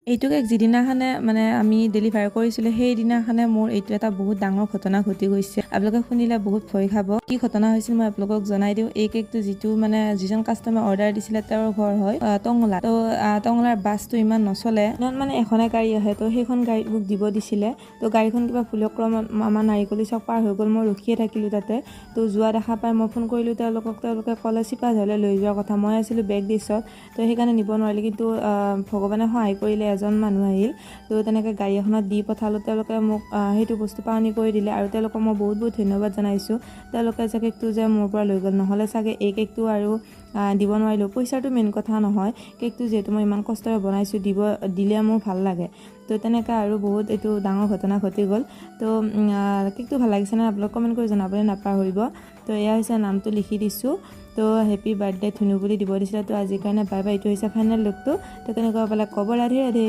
এইটো কেক যিদিনাখনে মানে আমি ডেলিভাৰ কৰিছিলোঁ সেইদিনাখনে মোৰ এইটো এটা বহুত ডাঙৰ ঘটনা ঘটি গৈছে। আপোনালোকে শুনিলে বহুত ভয় খাব। কি ঘটনা হৈছিল মই আপোনালোকক জনাই দিওঁ। এই কেকটো যিজন কাষ্টমাৰ অৰ্ডাৰ দিছিলে তেওঁৰ ঘৰ হয় টংলা। তো টংলাৰ বাছটো ইমান নচলে, মানে এখনে গাড়ী আহে, তো সেইখন গাড়ীত মোক দিব দিছিলে। তো গাড়ীখন কিবা ভুলক্ৰমত আমাৰ নাৰিকলি চক পাৰ হৈ গ'ল। মই ৰখিয়ে থাকিলোঁ তাতে। তো যোৱা দেখা পাই মই ফোন কৰিলোঁ তেওঁলোকে ক'লে চিপাঝাৰলৈ লৈ যোৱাৰ কথা। মই আছিলোঁ বেগ ডিছত, তো সেইকাৰণে নিব নোৱাৰিলে। কিন্তু ভগৱানে সহায় কৰিলে, এজন মানুহ আহিল। তো তেনেকৈ গাড়ী এখনত দি পঠালোঁ। তেওঁলোকে মোক সেইটো বস্তু পাওনি কৰি দিলে আৰু তেওঁলোকক মই বহুত বহুত ধন্যবাদ জনাইছোঁ। তেওঁলোকে যে কেকটো যে মোৰ পৰা লৈ গ'ল, নহ'লে চাগে এই কেকটো আৰু দিব নোৱাৰিলোঁ। পইচাটো মেইন কথা নহয়, কেকটো যিহেতু মই ইমান কষ্টৰে বনাইছোঁ, দিলে মোৰ ভাল লাগে। তো তেনেকৈ আৰু বহুত এইটো ডাঙৰ ঘটনা ঘটি গ'ল। তো কেকটো ভাল লাগিছেনে আপোনালোক কমেণ্ট কৰি জনাবলৈ নাপাহৰিব। তো এয়া হৈছে নামটো লিখি দিছোঁ। তো হেপী বাৰ্থডে ধুনু বুলি দিব দিছিলে। তো আজিৰ কাৰণে বাই বাই। এইটো হৈছে ফাইনেল লুকটো। তো কেনেকুৱা পালে ক'ব, ৰাধে ৰাধে।